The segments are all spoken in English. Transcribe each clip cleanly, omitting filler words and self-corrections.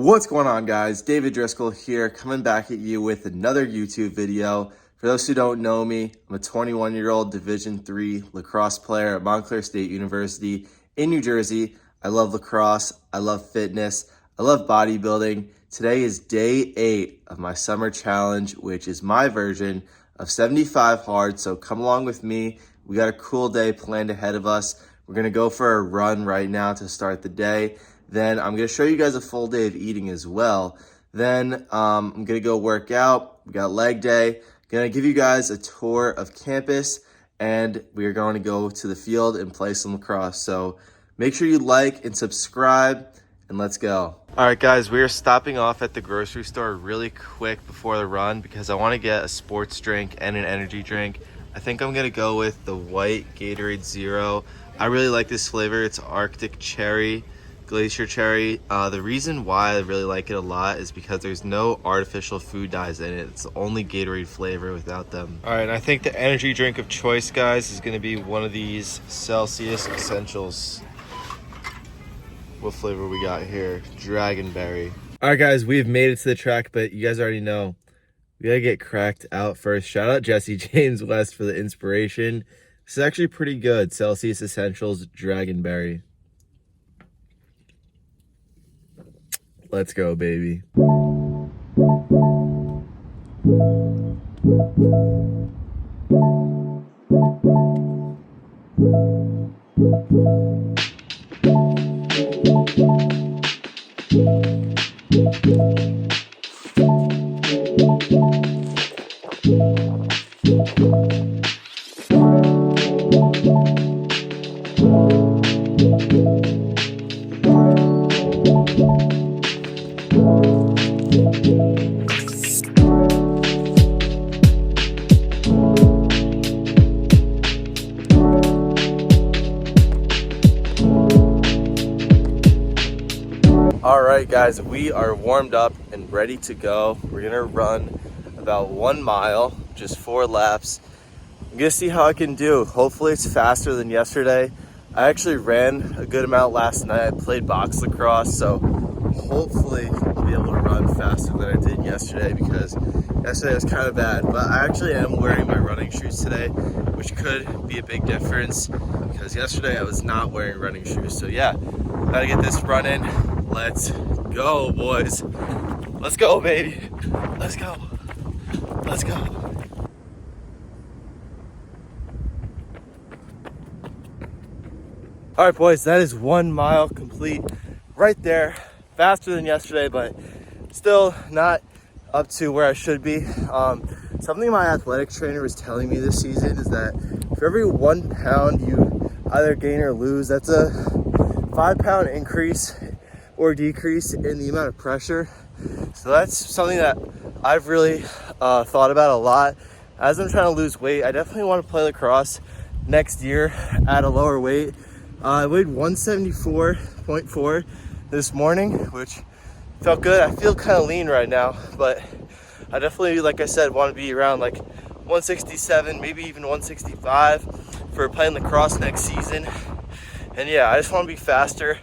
What's going on, guys? David Driscoll here, coming back at you with another YouTube video. For those who don't know me, I'm a 21-year-old Division III lacrosse player at Montclair State University in New Jersey. I love lacrosse, I love fitness, I love bodybuilding. Today is day 8 of my summer challenge, which is my version of 75 hard, so come along with me. We got a cool day planned ahead of us. We're gonna go for a run right now to start the day. Then I'm going to show you guys a full day of eating as well. Then I'm going to go work out. We got leg day. Going to give you guys a tour of campus, and we are going to go to the field and play some lacrosse. So make sure you like and subscribe, and let's go. All right, guys, we are stopping off at the grocery store really quick before the run because I want to get a sports drink and an energy drink. I think I'm going to go with the white Gatorade Zero. I really like this flavor. It's Arctic Cherry. Glacier cherry. The reason why I really like it a lot is because there's no artificial food dyes in it. It's the only Gatorade flavor without them. All right, and I think the energy drink of choice, guys, is going to be one of these Celsius Essentials. What flavor we got here? Dragonberry. All right, guys, we've made it to the track, but you guys already know we gotta get cracked out first. Shout out Jesse James West for the inspiration. This is actually pretty good. Celsius Essentials Dragonberry. Let's go, baby. Alright, guys, we are warmed up and ready to go. We're gonna run about 1 mile, just 4 laps. I'm gonna see how I can do. Hopefully it's faster than yesterday. I actually ran a good amount last night. I played box lacrosse, so hopefully I'll be able to run faster than I did yesterday because yesterday was kind of bad. But I actually am wearing my running shoes today, which could be a big difference because yesterday I was not wearing running shoes. So yeah, gotta get this running. Let's go, boys. Let's go, baby. Let's go. Let's go. All right, boys, that is 1 mile complete right there. Faster than yesterday, but still not up to where I should be. Something my athletic trainer was telling me this season is that for every 1 pound you either gain or lose, that's a 5-pound increase or decrease in the amount of pressure. So that's something that I've really thought about a lot. As I'm trying to lose weight, I definitely want to play lacrosse next year at a lower weight. I weighed 174.4 this morning, which felt good. I feel kind of lean right now, but I definitely, like I said, want to be around like 167, maybe even 165 for playing lacrosse next season. And yeah, I just want to be faster.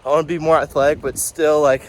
I want to be more athletic, but still like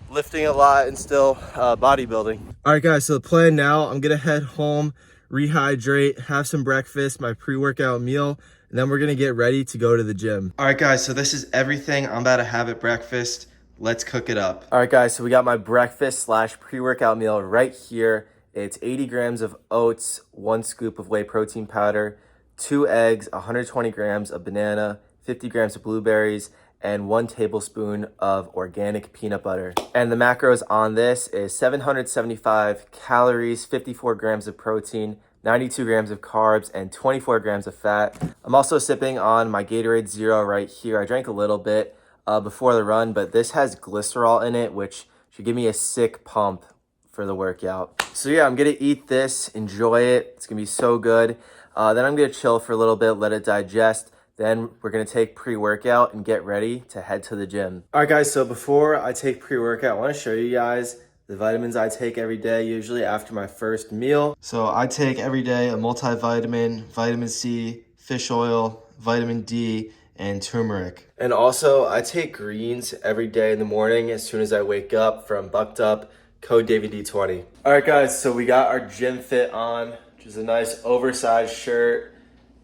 lifting a lot and still bodybuilding. All right, guys, so the plan now, I'm gonna head home, rehydrate, have some breakfast, my pre-workout meal, and then we're gonna get ready to go to the gym. All right, guys, so this is everything I'm about to have at breakfast. Let's cook it up. All right, guys, so we got my breakfast / pre-workout meal right here. It's 80 grams of oats, 1 scoop of whey protein powder, 2 eggs, 120 grams of banana, 50 grams of blueberries, and 1 tablespoon of organic peanut butter. And the macros on this is 775 calories, 54 grams of protein, 92 grams of carbs, and 24 grams of fat. I'm also sipping on my Gatorade Zero right here. I drank a little bit before the run, but this has glycerol in it, which should give me a sick pump for the workout. So yeah, I'm gonna eat this, enjoy it. It's gonna be so good. Then I'm gonna chill for a little bit, let it digest. Then we're gonna take pre-workout and get ready to head to the gym. All right, guys, so before I take pre-workout, I wanna show you guys the vitamins I take every day, usually after my first meal. So I take every day a multivitamin, vitamin C, fish oil, vitamin D, and turmeric. And also, I take greens every day in the morning as soon as I wake up from Bucked Up, code DAVID20. All right, guys, so we got our gym fit on, which is a nice oversized shirt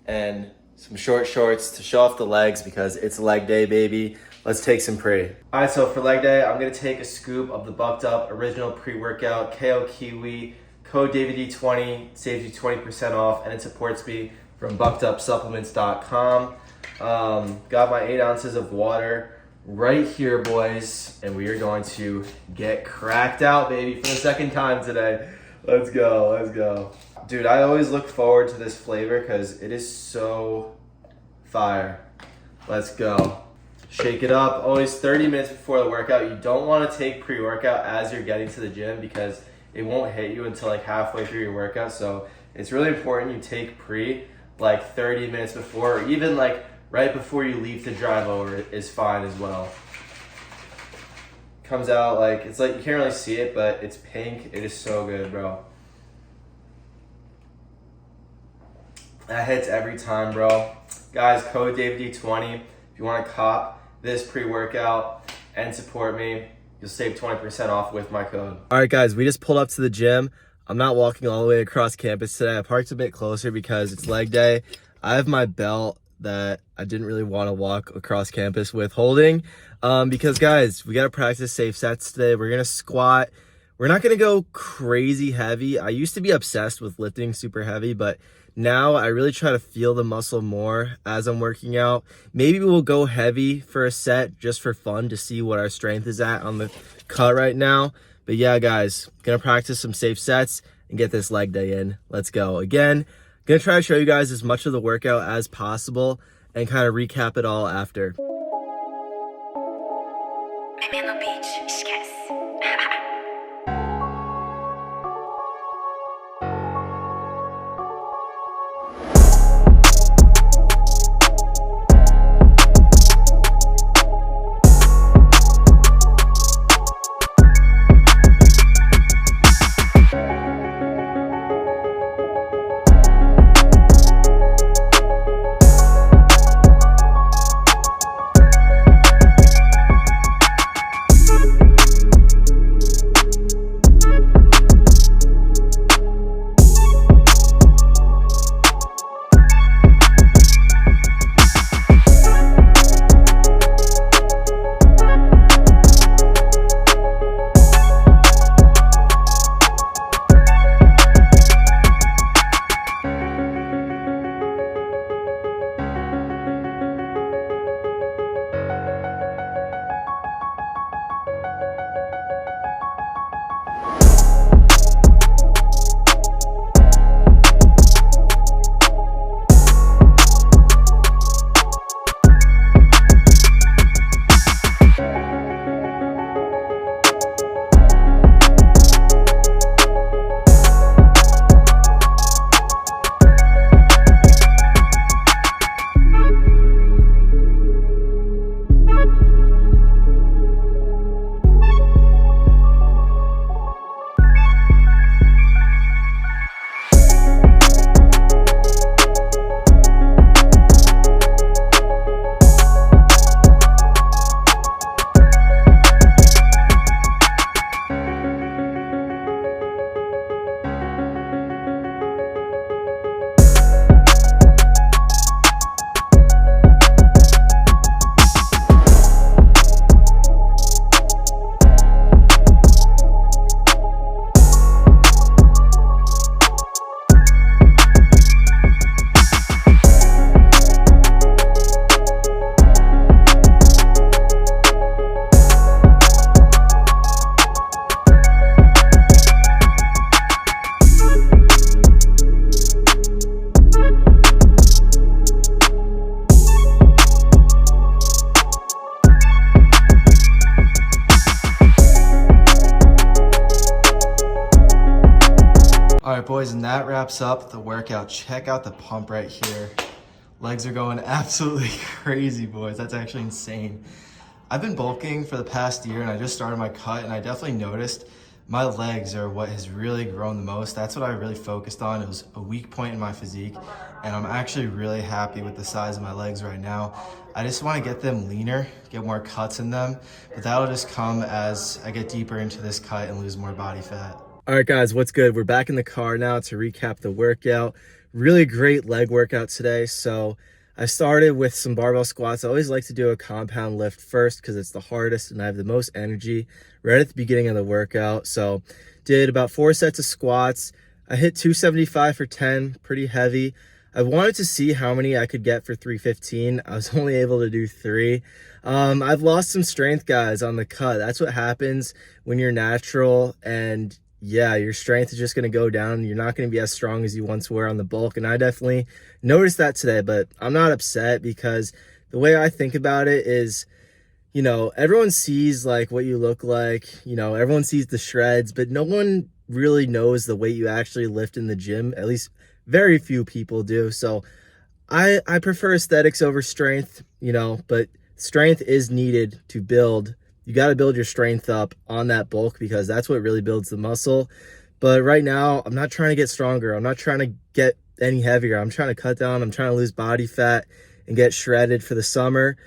and some short shorts to show off the legs because it's leg day, baby. Let's take some pre. All right, so for leg day, I'm gonna take a scoop of the Bucked Up Original Pre-Workout KO Kiwi, code DAVID20, saves you 20% off, and it supports me from buckedupsupplements.com. Got my 8 ounces of water right here, boys, and we are going to get cracked out, baby, for the second time today. Let's go, let's go. Dude, I always look forward to this flavor because it is so fire. Let's go. Shake it up. Always 30 minutes before the workout. You don't want to take pre-workout as you're getting to the gym because it won't hit you until like halfway through your workout. So it's really important you take pre like 30 minutes before, or even like right before you leave to drive over is fine as well. Comes out like, it's like, you can't really see it, but it's pink. It is so good, bro. That hits every time, bro. Guys, code DAVID20. If you want to cop this pre-workout and support me, you'll save 20% off with my code. All right, guys, we just pulled up to the gym. I'm not walking all the way across campus today. I parked a bit closer because it's leg day. I have my belt that I didn't really want to walk across campus with holding because, guys, we got to practice safe sets today. We're going to squat. We're not going to go crazy heavy. I used to be obsessed with lifting super heavy, but now I really try to feel the muscle more as I'm working out. Maybe we'll go heavy for a set just for fun to see what our strength is at on the cut right now. But yeah, guys, gonna practice some safe sets and get this leg day in. Let's go. Again, gonna try to show you guys as much of the workout as possible and kind of recap it all after. All right, boys, and that wraps up the workout. Check out the pump right here. Legs are going absolutely crazy, boys. That's actually insane. I've been bulking for the past year, and I just started my cut, and I definitely noticed my legs are what has really grown the most. That's what I really focused on. It was a weak point in my physique, and I'm actually really happy with the size of my legs right now. I just want to get them leaner, get more cuts in them, but that'll just come as I get deeper into this cut and lose more body fat. All right, guys, what's good? We're back in the car now to recap the workout. Really great leg workout today. So I started with some barbell squats. I always like to do a compound lift first because it's the hardest and I have the most energy right at the beginning of the workout. So did about 4 sets of squats. I hit 275 for 10, pretty heavy. I wanted to see how many I could get for 315. I was only able to do 3. I've lost some strength, guys, on the cut. That's what happens when you're natural, and yeah, your strength is just going to go down. You're not going to be as strong as you once were on the bulk. And I definitely noticed that today, but I'm not upset because the way I think about it is, you know, everyone sees like what you look like, you know, everyone sees the shreds, but no one really knows the weight you actually lift in the gym. At least very few people do. So I prefer aesthetics over strength, you know, but strength is needed to build. You got to build your strength up on that bulk because that's what really builds the muscle. But right now, I'm not trying to get stronger. I'm not trying to get any heavier. I'm trying to cut down. I'm trying to lose body fat and get shredded for the summer.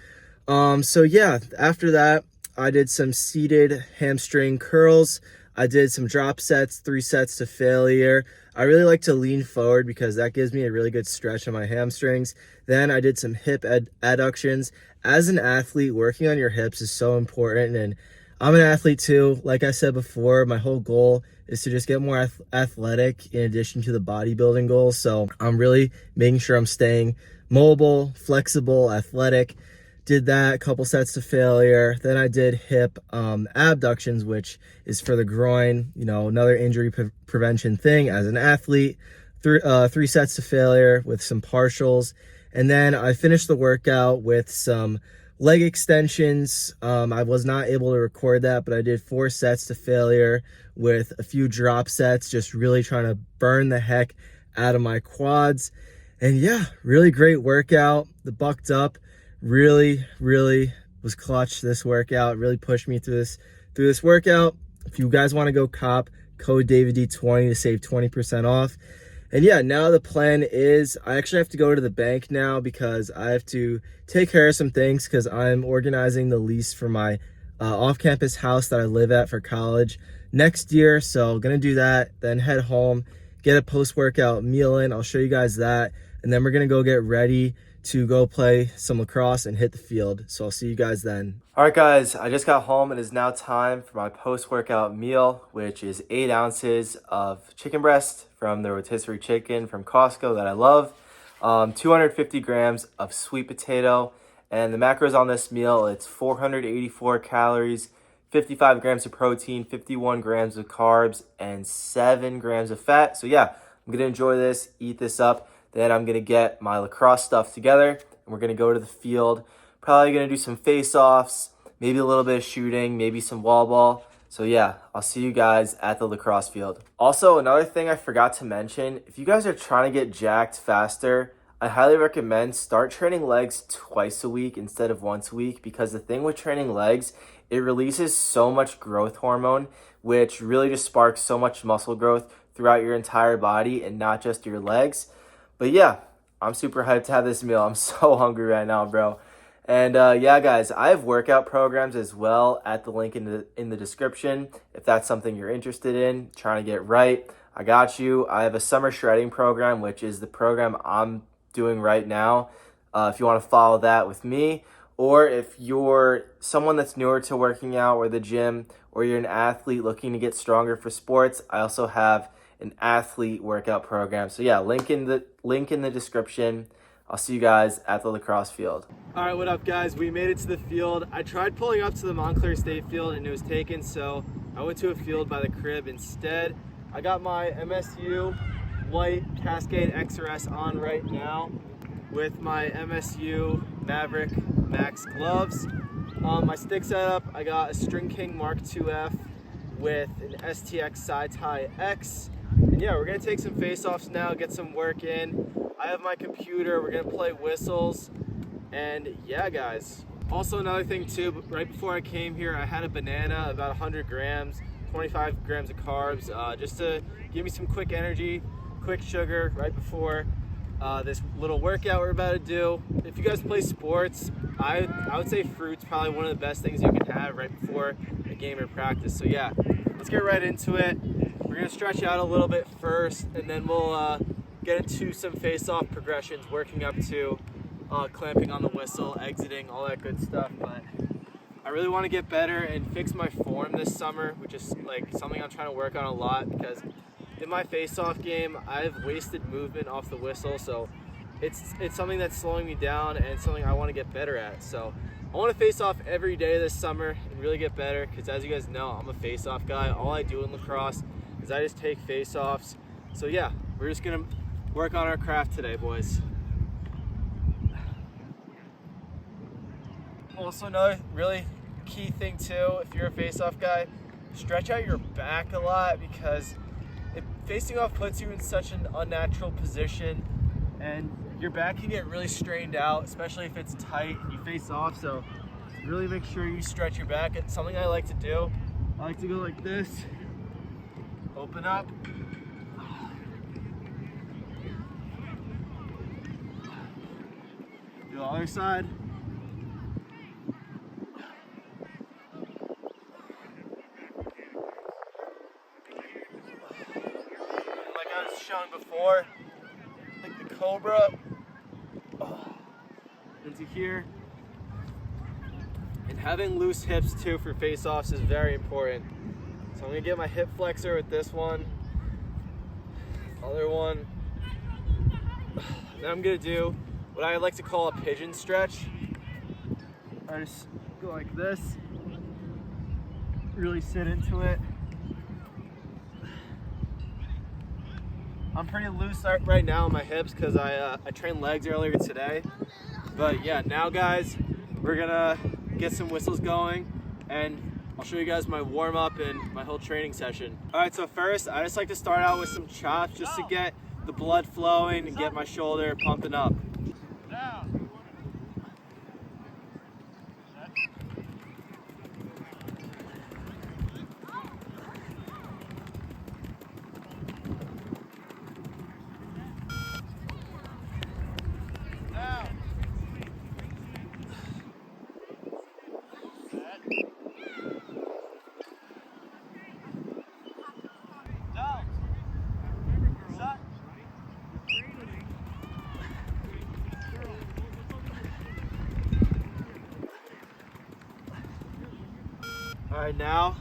So yeah, after that, I did some seated hamstring curls. I did some drop sets, 3 sets to failure. I really like to lean forward because that gives me a really good stretch on my hamstrings. Then I did some hip adductions. As an athlete, working on your hips is so important, and I'm an athlete too. Like I said before, my whole goal is to just get more athletic in addition to the bodybuilding goals. So I'm really making sure I'm staying mobile, flexible, athletic. Did that, a couple sets to failure. Then I did hip abductions, which is for the groin, you know, another injury prevention thing as an athlete. 3 sets to failure with some partials. And then I finished the workout with some leg extensions. I was not able to record that, but I did 4 sets to failure with a few drop sets, just really trying to burn the heck out of my quads. And yeah, really great workout. The bucked up really was clutch this workout. Really pushed me through this workout. If you guys want to go cop, code DavidD20 to save 20% off. And yeah, now the plan is I actually have to go to the bank now because I have to take care of some things because I'm organizing the lease for my off-campus house that I live at for college next year. So I'm going to do that, then head home, get a post-workout meal in. I'll show you guys that. And then we're going to go get ready to go play some lacrosse and hit the field. So I'll see you guys then. All right, guys, I just got home. It is now time for my post-workout meal, which is 8 ounces of chicken breast from the rotisserie chicken from Costco that I love, 250 grams of sweet potato, and the macros on this meal, it's 484 calories, 55 grams of protein, 51 grams of carbs, and 7 grams of fat. So yeah, I'm gonna enjoy this, eat this up. Then I'm going to get my lacrosse stuff together, and we're going to go to the field. Probably going to do some face-offs, maybe a little bit of shooting, maybe some wall ball. So yeah, I'll see you guys at the lacrosse field. Also, another thing I forgot to mention, if you guys are trying to get jacked faster, I highly recommend start training legs twice a week instead of once a week, because the thing with training legs, it releases so much growth hormone, which really just sparks so much muscle growth throughout your entire body and not just your legs. But yeah, I'm super hyped to have this meal. I'm so hungry right now, bro. And yeah, guys, I have workout programs as well at the link in the description. If that's something you're interested in, trying to get right, I got you. I have a summer shredding program, which is the program I'm doing right now. If you want to follow that with me, or if you're someone that's newer to working out or the gym, or you're an athlete looking to get stronger for sports, I also have an athlete workout program. So yeah, link in the description. I'll see you guys at the lacrosse field. All right, what up, guys? We made it to the field. I tried pulling up to the Montclair State field and it was taken, so I went to a field by the crib instead. I got my MSU white Cascade XRS on right now with my MSU Maverick Max gloves. My stick setup, I got a String King Mark IIF with an STX Side Tie X. And yeah, we're gonna take some face-offs now, get some work in. I have my computer, we're gonna play whistles, and yeah, guys. Also, another thing too, right before I came here, I had a banana, about 100 grams, 25 grams of carbs, just to give me some quick energy, quick sugar right before this little workout we're about to do. If you guys play sports, I would say fruit's probably one of the best things you can have right before a game or practice. So yeah, let's get right into it. We're gonna stretch out a little bit first, and then we'll get into some face-off progressions, working up to clamping on the whistle, exiting, all that good stuff. But I really want to get better and fix my form this summer, which is like something I'm trying to work on a lot, because in my face-off game, I've wasted movement off the whistle, so it's something that's slowing me down and something I want to get better at. So I want to face off every day this summer and really get better, because as you guys know, I'm a face-off guy. All I do in lacrosse is I just take face-offs. So yeah, we're just gonna work on our craft today, boys. Also, another really key thing too, if you're a face-off guy, stretch out your back a lot, because facing off puts you in such an unnatural position, and your back can get really strained out, especially if it's tight and you face off. So really make sure you stretch your back. It's something I like to do. I like to go like this, open up, do the other side. Shown before, like the cobra, into here. And having loose hips too for face-offs is very important. So I'm gonna get my hip flexor with this one, other one. Then I'm gonna do what I like to call a pigeon stretch. I just go like this, really sit into it. I'm pretty loose right now on my hips because I trained legs earlier today. But yeah, now guys, we're gonna get some whistles going, and I'll show you guys my warm up and my whole training session. All right, so first, I just like to start out with some chops just to get the blood flowing and get my shoulder pumping up. All right, now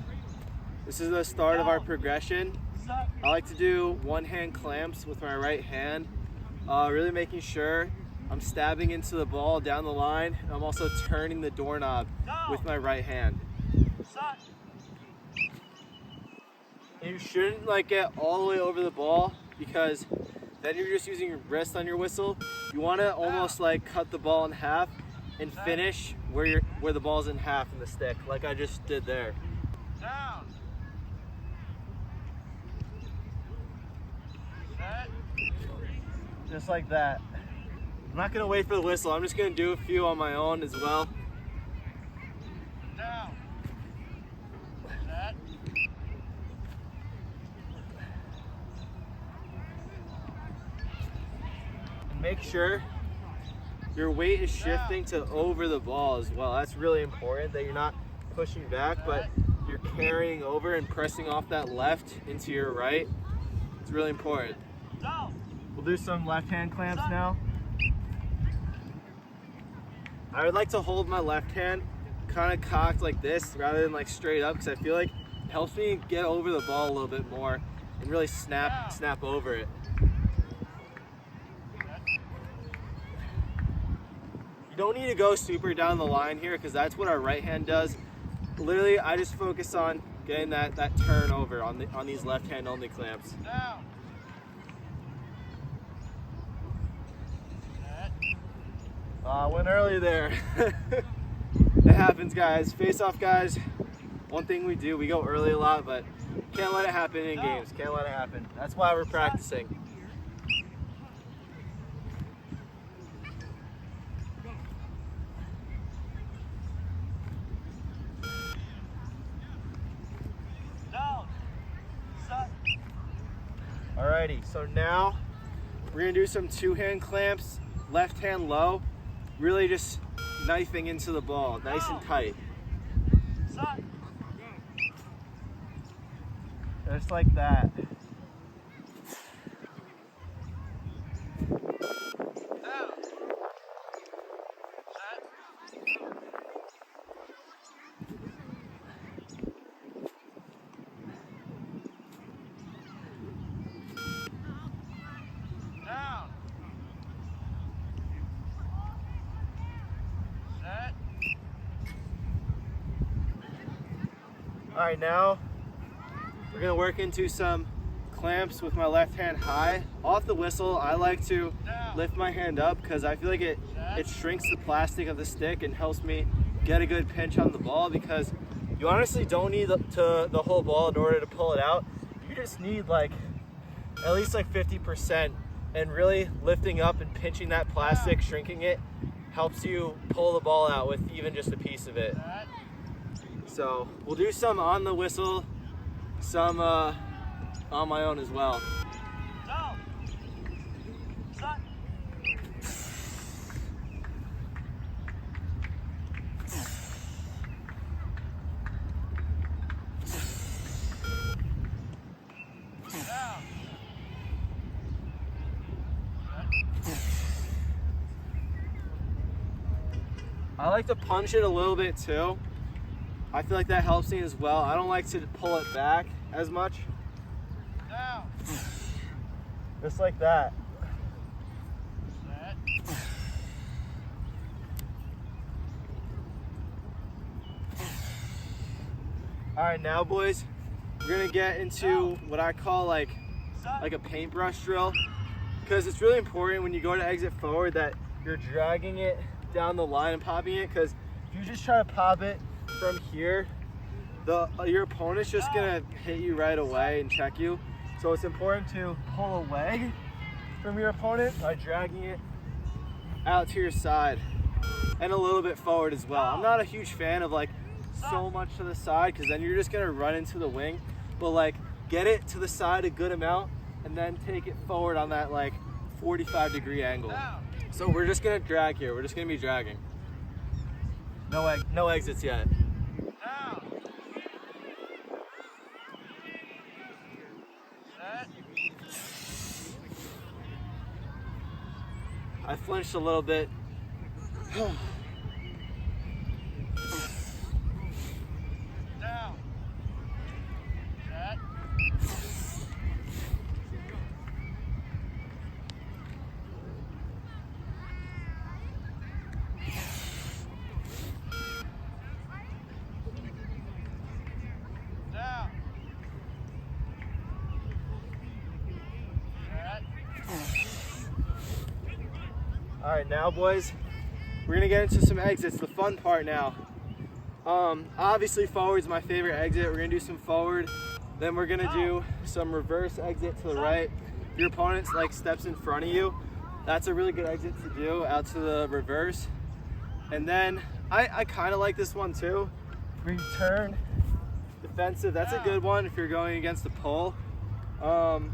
this is the start of our progression. I like to do one-hand clamps with my right hand, really making sure I'm stabbing into the ball down the line, and I'm also turning the doorknob with my right hand. And you shouldn't get all the way over the ball, because then you're just using your wrist on your whistle. You want to almost cut the ball in half and finish where the ball's in half in the stick, like I just did there. Down. Set. Just like that. I'm not gonna wait for the whistle. I'm just gonna do a few on my own as well. Down. Set. And make sure your weight is shifting to over the ball as well. That's really important, that you're not pushing back, but you're carrying over and pressing off that left into your right. It's really important. We'll do some left-hand clamps now. I would like to hold my left hand kind of cocked like this rather than straight up, because I feel like it helps me get over the ball a little bit more and really snap over it. You don't need to go super down the line here, because that's what our right hand does. Literally, I just focus on getting that turnover on these left hand only clamps. Down. Went early there. It happens, guys. Face off, guys. One thing we do, we go early a lot, but can't let it happen in games. Can't let it happen. That's why we're practicing. Down. Alrighty, so now we're gonna do some two-hand clamps, left hand low, really just knifing into the ball, nice and tight. Just like that. All right, now we're gonna work into some clamps with my left hand high. Off the whistle, I like to lift my hand up because I feel like it shrinks the plastic of the stick and helps me get a good pinch on the ball, because you honestly don't need the whole ball in order to pull it out. You just need like at least like 50%, and really lifting up and pinching that plastic, shrinking it, helps you pull the ball out with even just a piece of it. So we'll do some on the whistle, some on my own as well. I like to punch it a little bit too. I feel like that helps me as well. I don't like to pull it back as much. Just like that. All right, now boys, we're gonna get into what I call like a paintbrush drill, because it's really important when you go to exit forward that you're dragging it down the line and popping it, because if you just try to pop it from here, your opponent's just gonna hit you right away and check you. So it's important to pull away from your opponent by dragging it out to your side and a little bit forward as well. I'm not a huge fan of like so much to the side, because then you're just gonna run into the wing, but like get it to the side a good amount and then take it forward on that like 45-degree angle. So we're just gonna drag here. We're just gonna be dragging. No exits yet. I flinched a little bit. Down. Set. Down. All right, now boys, we're gonna get into some exits, the fun part now. Obviously forward's my favorite exit. We're gonna do some forward, then we're gonna do some reverse exit to the right. If your opponent like steps in front of you, that's a really good exit to do, out to the reverse. And then I kind of like this one too. Return defensive, that's a good one if you're going against the pull. And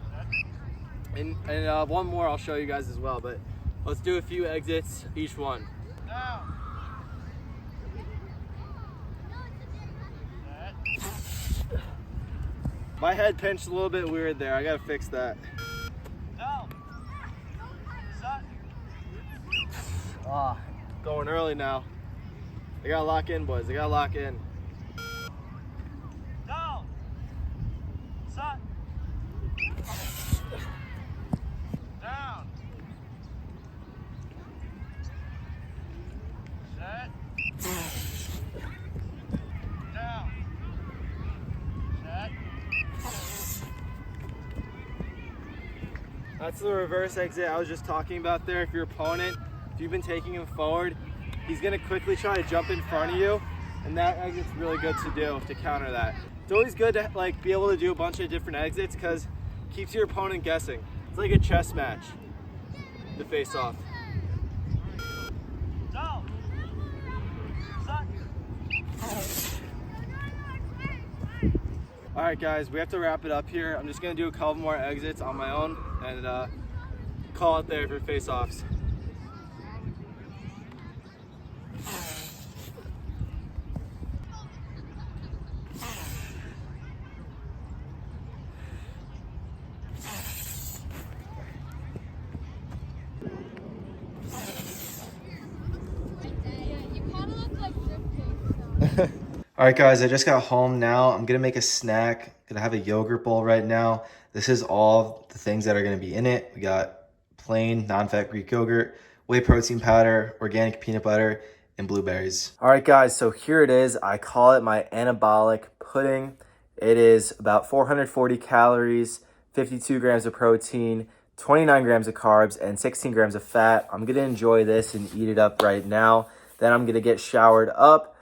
one more I'll show you guys as well, but let's do a few exits each one. Down. My head pinched a little bit weird there. I gotta fix that. Down. Ah, going early now. I gotta lock in, boys. I gotta lock in. Down. Set. Down. Set. Down. Set. That's the reverse exit I was just talking about there. If your opponent, if you've been taking him forward, he's gonna quickly try to jump in front of you, and that exit's really good to do to counter that. It's always good to like be able to do a bunch of different exits because it keeps your opponent guessing. It's like a chess match, the face off. All right, guys, we have to wrap it up here. I'm just gonna do a couple more exits on my own and call it there for face-offs. All right, guys, I just got home now. I'm gonna make a snack. Gonna have a yogurt bowl right now. This is all the things that are gonna be in it. We got plain non-fat Greek yogurt, whey protein powder, organic peanut butter, and blueberries. All right, guys, so here it is. I call it my anabolic pudding. It is about 440 calories, 52 grams of protein, 29 grams of carbs, and 16 grams of fat. I'm gonna enjoy this and eat it up right now. Then I'm gonna get showered up,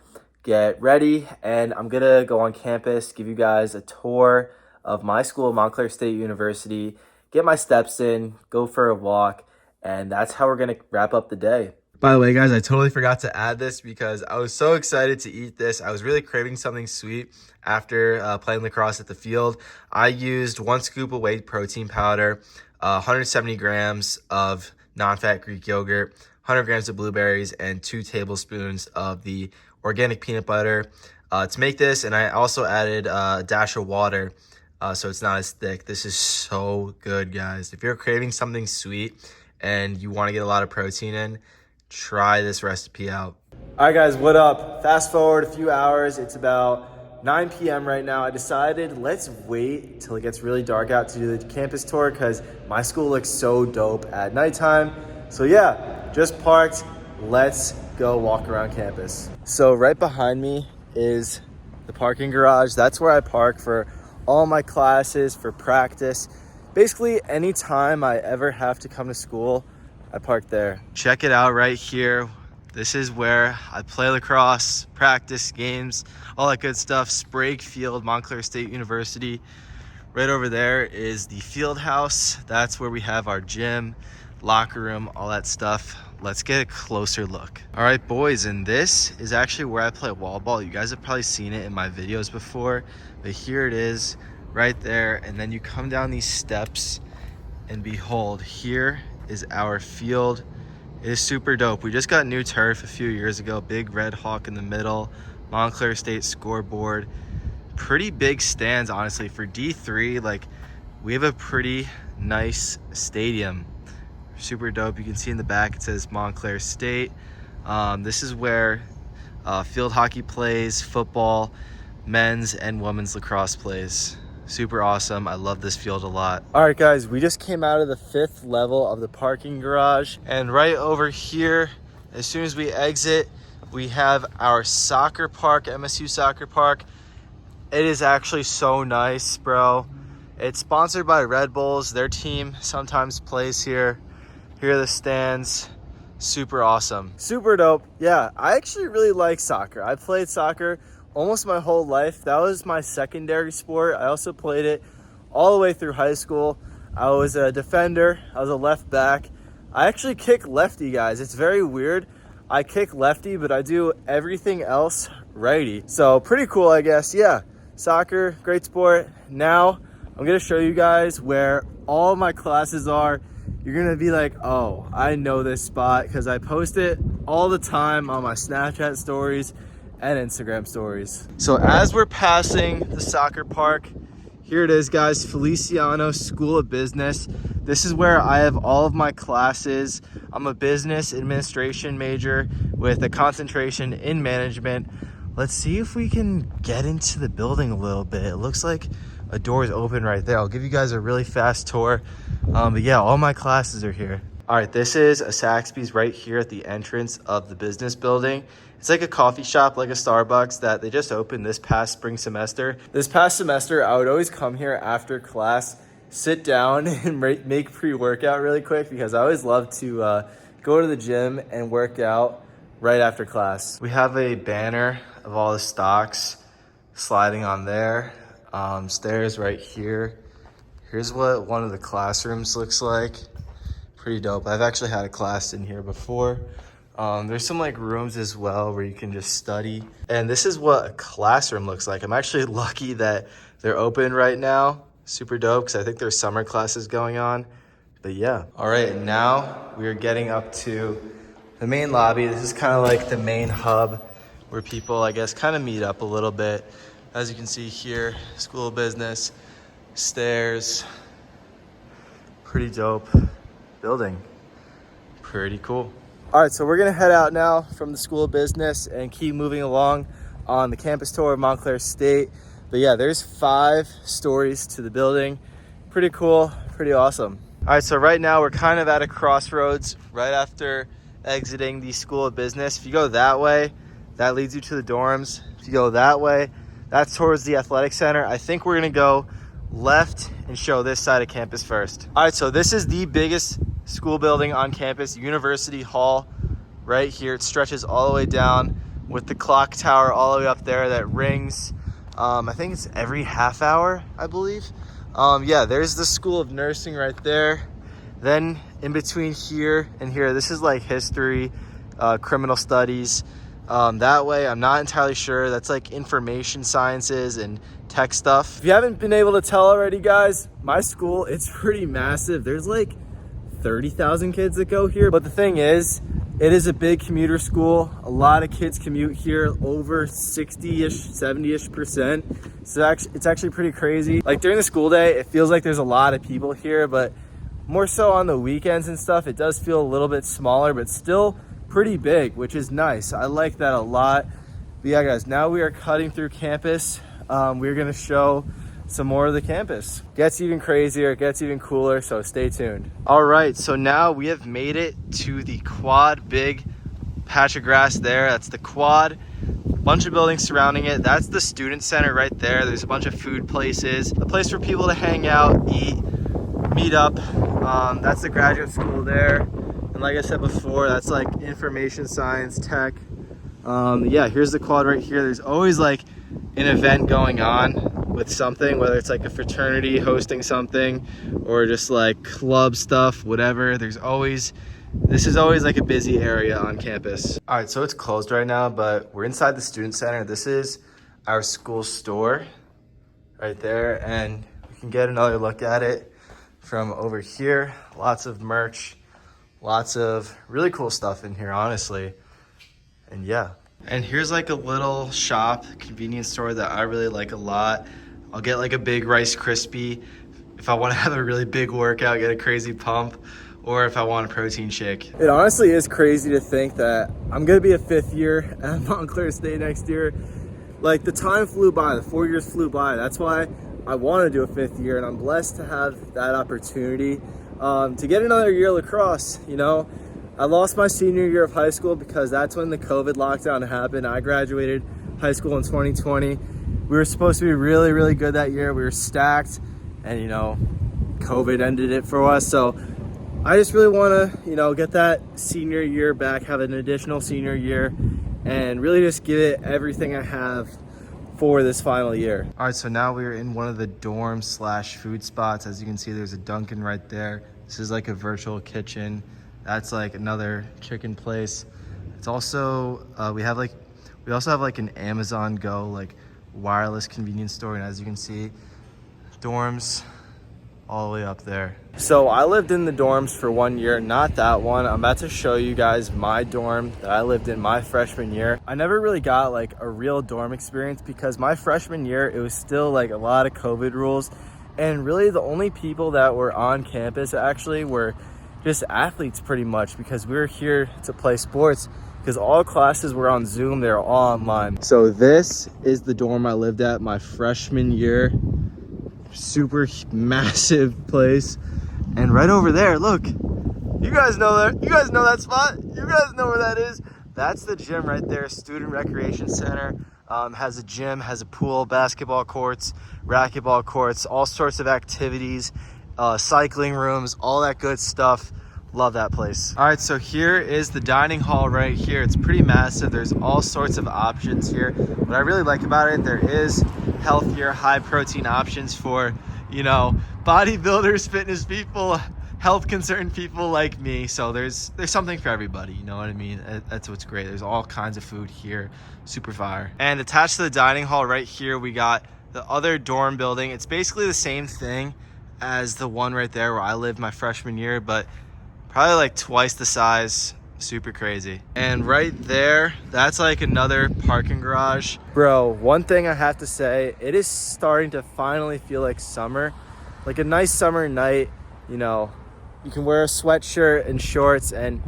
get ready, and I'm gonna go on campus, give you guys a tour of my school, Montclair State University, get my steps in, go for a walk, and that's how we're gonna wrap up the day. By the way, guys, I totally forgot to add this because I was so excited to eat this. I was really craving something sweet after playing lacrosse at the field. I used 1 scoop of whey protein powder, 170 grams of non-fat Greek yogurt, 100 grams of blueberries, and 2 tablespoons of the organic peanut butter to make this. And I also added a dash of water so it's not as thick. This is so good, guys. If you're craving something sweet and you want to get a lot of protein in, try this recipe out. All right, guys, what up? Fast forward a few hours. It's about 9 p.m. right now. I decided let's wait till it gets really dark out to do the campus tour because my school looks so dope at nighttime. So yeah, just parked. Let's go walk around campus. So right behind me is the parking garage. That's where I park for all my classes, for practice. Basically, anytime I ever have to come to school, I park there. Check it out right here. This is where I play lacrosse, practice, games, all that good stuff. Sprague Field, Montclair State University. Right over there is the field house. That's where we have our gym, locker room, all that stuff. Let's get a closer look. All right, boys, and this is actually where I play wall ball. You guys have probably seen it in my videos before, but here it is right there. And then you come down these steps and behold, here is our field. It is super dope. We just got new turf a few years ago. Big red hawk in the middle, Montclair State scoreboard. Pretty big stands, honestly. For D3, like, we have a pretty nice stadium. Super dope. You can see in the back it says Montclair State. This is where field hockey plays, football, men's and women's lacrosse plays. Super awesome. I love this field a lot. All right, guys, we just came out of the 5th level of the parking garage, and right over here, as soon as we exit, we have our soccer park, MSU soccer park. It is actually so nice, bro. It's sponsored by Red Bulls. Their team sometimes plays here. Here are the stands. Super awesome. Super dope. Yeah, I actually really like soccer. I played soccer almost my whole life. That was my secondary sport. I also played it all the way through high school. I was a defender. I was a left back. I actually kick lefty, guys. It's very weird. I kick lefty, but I do everything else righty. So pretty cool, I guess. Yeah, soccer, great sport. Now I'm gonna show you guys where all my classes are. You're gonna be like, oh, I know this spot because I post it all the time on my Snapchat stories and Instagram stories. So as we're passing the soccer park, here it is, guys, Feliciano School of Business. This is where I have all of my classes. I'm a business administration major with a concentration in management. Let's see if we can get into the building a little bit. It looks like a door is open right there. I'll give you guys a really fast tour. But yeah, all my classes are here. All right, this is a Saxby's right here at the entrance of the business building. It's like a coffee shop, like a Starbucks, that they just opened this past spring semester. This past semester, I would always come here after class, sit down and make pre-workout really quick because I always love to go to the gym and work out right after class. We have a banner of all the stocks sliding on there. Stairs right here. Here's what one of the classrooms looks like. Pretty dope. I've actually had a class in here before. There's some like rooms as well where you can just study. And this is what a classroom looks like. I'm actually lucky that they're open right now. Super dope, because I think there's summer classes going on. But yeah. All right, and now we are getting up to the main lobby. This is kind of like the main hub where people, I guess, kind of meet up a little bit. As you can see here, School of Business, stairs. Pretty dope building. Pretty cool. All right, so we're gonna head out now from the School of Business and keep moving along on the campus tour of Montclair State. But yeah, there's 5 stories to the building. Pretty cool, pretty awesome. All right, so right now we're kind of at a crossroads right after exiting the School of Business. If you go that way, that leads you to the dorms. If you go that way, that's towards the athletic center. I think we're gonna go left and show this side of campus first. All right, so this is the biggest school building on campus, University Hall, right here. It stretches all the way down with the clock tower all the way up there that rings. I think it's every half hour, I believe. Yeah, there's the School of Nursing right there. Then in between here and here, this is like history, criminal studies. That way, I'm not entirely sure. That's like information sciences and tech stuff. If you haven't been able to tell already, guys, my school, it's pretty massive. There's like 30,000 kids that go here. But the thing is, it is a big commuter school. A lot of kids commute here, over 60-ish, 70-ish%. So it's actually pretty crazy. Like during the school day, it feels like there's a lot of people here, but more so on the weekends and stuff, it does feel a little bit smaller, but still pretty big, which is nice. I like that a lot. But yeah, guys, now we are cutting through campus. We're gonna show some more of the campus. Gets even crazier, it gets even cooler, so stay tuned. All right, so now we have made it to the quad, big patch of grass there. That's the quad. Bunch of buildings surrounding it. That's the student center right there. There's a bunch of food places, a place for people to hang out, eat, meet up. That's the graduate school there. And like I said before, that's like information science, tech. Yeah, here's the quad right here. There's always like an event going on with something, whether it's like a fraternity hosting something or just like club stuff, whatever. This is always like a busy area on campus. All right, so it's closed right now, but we're inside the student center. This is our school store right there, and we can get another look at it from over here. Lots of merch, lots of really cool stuff in here, honestly. And yeah. And here's like a little shop, convenience store that I really like a lot. I'll get like a big Rice Krispie if I want to have a really big workout, get a crazy pump, or if I want a protein shake. It honestly is crazy to think that I'm going to be a 5th year at Montclair State next year. Like the time flew by, the 4 years flew by. That's why I want to do a 5th year, and I'm blessed to have that opportunity to get another year of lacrosse. You know, I lost my senior year of high school because that's when the COVID lockdown happened. I graduated high school in 2020. We were supposed to be really, really good that year. We were stacked, and you know, COVID ended it for us. So I just really want to, you know, get that senior year back, have an additional senior year, and really just give it everything I have for this final year. All right, so now we're in one of the dorm slash food spots. As you can see, there's a Dunkin' right there. This is like a virtual kitchen. That's like another chicken place. It's also, we also have like an Amazon Go, like wireless convenience store. And as you can see, dorms all the way up there. So I lived in the dorms for 1 year, not that one. I'm about to show you guys my dorm that I lived in my freshman year. I never really got like a real dorm experience because my freshman year, it was still like a lot of COVID rules. And really the only people that were on campus actually were just athletes pretty much, because we were here to play sports, because all classes were on Zoom, they were all online. So this is the dorm I lived at my freshman year. Super massive place. And right over there, look, you guys know that, you guys know that spot, you guys know where that is. That's the gym right there, Student Recreation Center. Has a gym, has a pool, basketball courts, racquetball courts, all sorts of activities, cycling rooms, all that good stuff. Love that place. All right, so here is the dining hall right here. It's pretty massive. There's all sorts of options here. What I really like about it, there is healthier, high protein options for, you know, bodybuilders, fitness people, health concerned people like me. So there's something for everybody, you know what I mean? That's what's great. There's all kinds of food here, super fire. And attached to the dining hall right here, we got the other dorm building. It's basically the same thing as the one right there where I lived my freshman year, but probably like twice the size. Super crazy. And right there, that's like another parking garage. Bro, one thing I have to say, it is starting to finally feel like summer. Like a nice summer night, you know, you can wear a sweatshirt and shorts and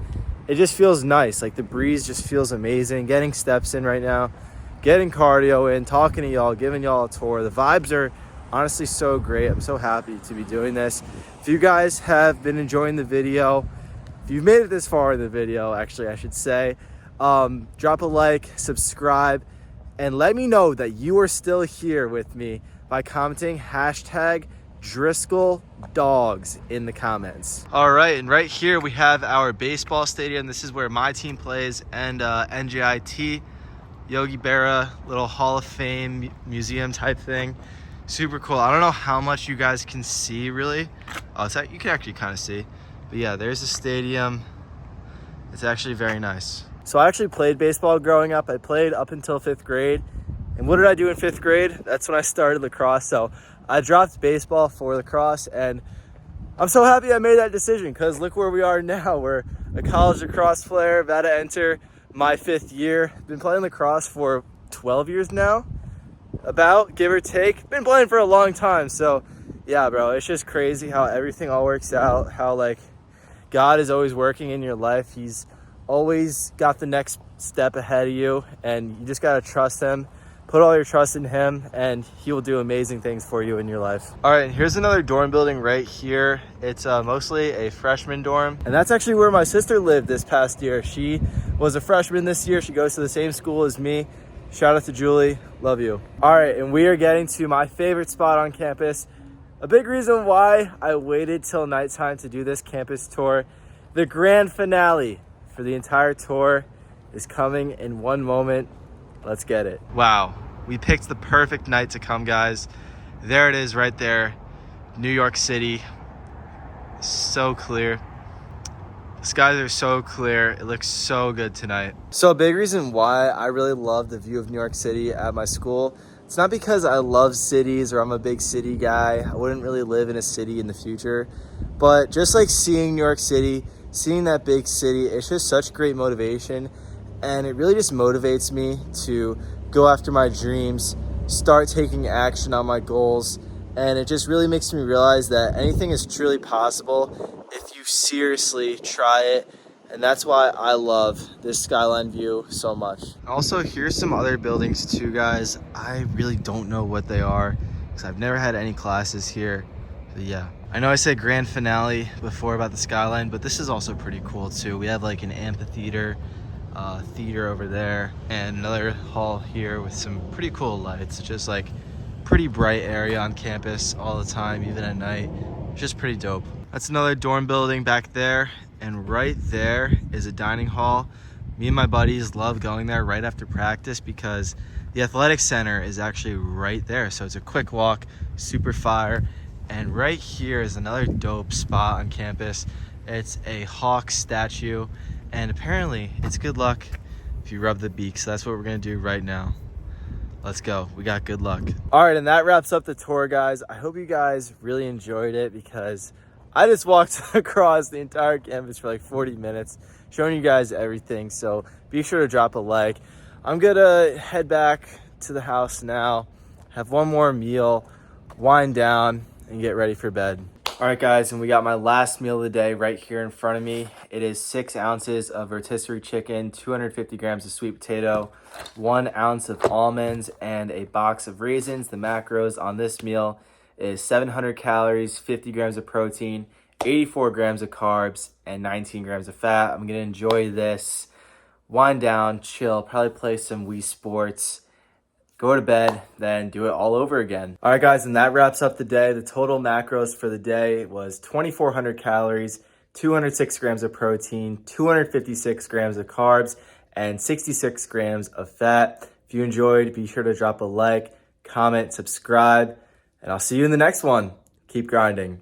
it just feels nice. Like the breeze just feels amazing. Getting steps in right now, getting cardio in, talking to y'all, giving y'all a tour. The vibes are honestly so great. I'm so happy to be doing this. If you guys have been enjoying the video, if you've made it this far in the video, actually I should say, drop a like, subscribe, and let me know that you are still here with me by commenting hashtag Driscoll Dogs in the comments. All right, and right here we have our baseball stadium. This is where my team plays, and NJIT, Yogi Berra, little Hall of Fame museum type thing. Super cool. I don't know how much you guys can see really. Oh, it's you can actually kind of see. But yeah, there's the stadium. It's actually very nice. So I actually played baseball growing up. I played up until 5th grade. And what did I do in 5th grade? That's when I started lacrosse. So I dropped baseball for lacrosse, and I'm so happy I made that decision because look where we are now. We're a college lacrosse player, about to enter my 5th year. Been playing lacrosse for 12 years now, about, give or take. Been playing for a long time. So yeah, bro, it's just crazy how everything all works out, how like God is always working in your life. He's always got the next step ahead of you, and you just got to trust him. Put all your trust in him, and he will do amazing things for you in your life. All right, here's another dorm building right here. It's mostly a freshman dorm, and that's actually where my sister lived this past year. She was a freshman this year. She goes to the same school as me. Shout out to Julie, love you. All right, and we are getting to my favorite spot on campus. A big reason why I waited till nighttime to do this campus tour. The grand finale for the entire tour is coming in one moment. Let's get it. Wow, we picked the perfect night to come, guys. There it is right there, New York City. So clear. The skies are so clear. It looks so good tonight. So a big reason why I really love the view of New York City at my school, it's not because I love cities or I'm a big city guy. I wouldn't really live in a city in the future. But just like seeing New York City, seeing that big city, it's just such great motivation. And it really just motivates me to go after my dreams, start taking action on my goals. And it just really makes me realize that anything is truly possible if you seriously try it. And that's why I love this skyline view so much. Also, here's some other buildings too, guys. I really don't know what they are because I've never had any classes here. But yeah, I know I said grand finale before about the skyline, but this is also pretty cool too. We have like an amphitheater, theater over there, and another hall here with some pretty cool lights. It's just like pretty bright area on campus all the time, even at night. It's just pretty dope. That's another dorm building back there. And right there is a dining hall. Me and my buddies love going there right after practice because the athletic center is actually right there. So it's a quick walk, super fire. And right here is another dope spot on campus. It's a hawk statue. And apparently it's good luck if you rub the beak. So that's what we're gonna do right now. Let's go. We got good luck. All right, and that wraps up the tour, guys. I hope you guys really enjoyed it because I just walked across the entire campus for like 40 minutes showing you guys everything. So be sure to drop a like. I'm gonna head back to the house now, have one more meal, wind down, and get ready for bed. All right, guys, and we got my last meal of the day right here in front of me. It is 6 ounces of rotisserie chicken, 250 grams of sweet potato, 1 ounce of almonds, and a box of raisins. The macros on this meal is 700 calories, 50 grams of protein, 84 grams of carbs, and 19 grams of fat. I'm gonna enjoy this, wind down, chill, probably play some Wii Sports, go to bed, then do it all over again. All right, guys, and that wraps up the day. The total macros for the day was 2,400 calories, 206 grams of protein, 256 grams of carbs, and 66 grams of fat. If you enjoyed, be sure to drop a like, comment, subscribe, and I'll see you in the next one. Keep grinding.